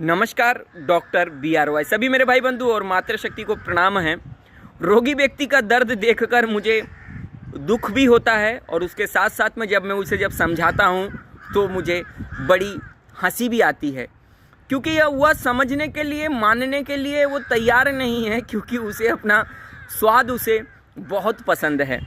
नमस्कार, doctor BRY सभी मेरे भाई बंधु और मातृशक्ति को प्रणाम है। रोगी व्यक्ति का दर्द देखकर मुझे दुख भी होता है और उसके साथ साथ में जब मैं उसे समझाता हूँ तो मुझे बड़ी हंसी भी आती है, क्योंकि यह वह समझने के लिए, मानने के लिए वो तैयार नहीं है, क्योंकि उसे अपना स्वाद उसे बहुत पसंद है।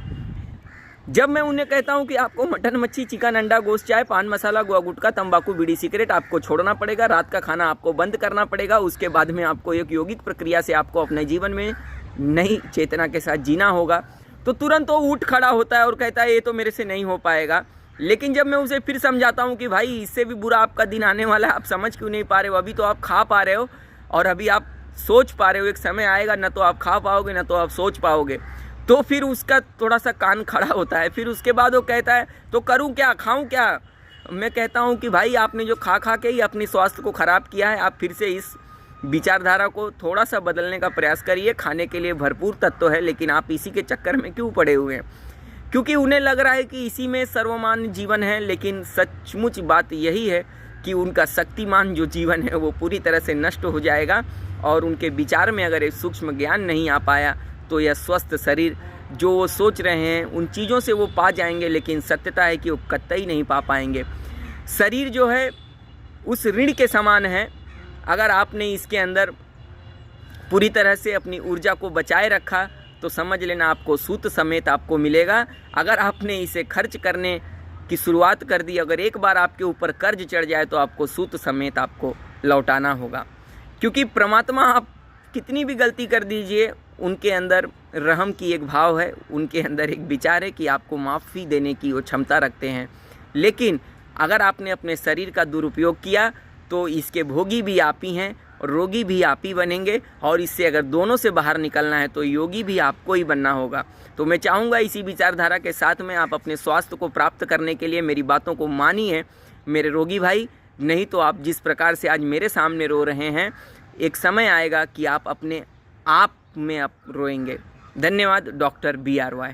जब मैं उन्हें कहता हूं कि आपको मटन, मच्छी, चिकन, अंडा, गोश्त, चाय, पान मसाला, गुआ, गुटखा, तंबाकू, बीड़ी, सिगरेट आपको छोड़ना पड़ेगा, रात का खाना आपको बंद करना पड़ेगा, उसके बाद में आपको एक यौगिक प्रक्रिया से आपको अपने जीवन में नई चेतना के साथ जीना होगा, तो तुरंत वो उठ खड़ा होता है और कहता है ये तो मेरे से नहीं हो पाएगा। लेकिन जब मैं उसे फिर समझाता हूँ कि भाई इससे भी बुरा आपका दिन आने वाला है, आप समझ क्यों नहीं पा रहे हो? अभी तो आप खा पा रहे हो और अभी आप सोच पा रहे हो, एक समय आएगा ना तो आप खा पाओगे ना तो आप सोच पाओगे। तो फिर उसका थोड़ा सा कान खड़ा होता है। फिर उसके बाद वो कहता है तो करूं क्या, खाऊं क्या? मैं कहता हूं कि भाई आपने जो खा के ही अपने स्वास्थ्य को ख़राब किया है, आप फिर से इस विचारधारा को थोड़ा सा बदलने का प्रयास करिए। खाने के लिए भरपूर तत्व है, लेकिन आप इसी के चक्कर में क्यों पड़े हुए हैं? क्योंकि उन्हें लग रहा है कि इसी में सर्वमान्य जीवन है, लेकिन सचमुच बात यही है कि उनका शक्तिमान जो जीवन है वो पूरी तरह से नष्ट हो जाएगा और उनके विचार में अगर एक सूक्ष्म ज्ञान नहीं आ पाया तो यह स्वस्थ शरीर जो वो सोच रहे हैं उन चीज़ों से वो पा जाएंगे, लेकिन सत्यता है कि वो कतई नहीं पा पाएंगे। शरीर जो है उस ऋण के समान है। अगर आपने इसके अंदर पूरी तरह से अपनी ऊर्जा को बचाए रखा तो समझ लेना आपको सूत समेत आपको मिलेगा। अगर आपने इसे खर्च करने की शुरुआत कर दी, अगर एक बार आपके ऊपर कर्ज चढ़ जाए तो आपको सूत समेत आपको लौटाना होगा। क्योंकि परमात्मा, आप कितनी भी गलती कर दीजिए, उनके अंदर रहम की एक भाव है, उनके अंदर एक विचार है कि आपको माफ़ी देने की वो क्षमता रखते हैं। लेकिन अगर आपने अपने शरीर का दुरुपयोग किया तो इसके भोगी भी आप ही हैं और रोगी भी आप ही बनेंगे, और इससे अगर दोनों से बाहर निकलना है तो योगी भी आपको ही बनना होगा। तो मैं चाहूँगा इसी विचारधारा के साथ में आप अपने स्वास्थ्य को प्राप्त करने के लिए मेरी बातों को मानिए मेरे रोगी भाई। नहीं तो आप जिस प्रकार से आज मेरे सामने रो रहे हैं, एक समय आएगा कि आप अपने आप में आप रोएंगे। धन्यवाद, डॉक्टर BRY।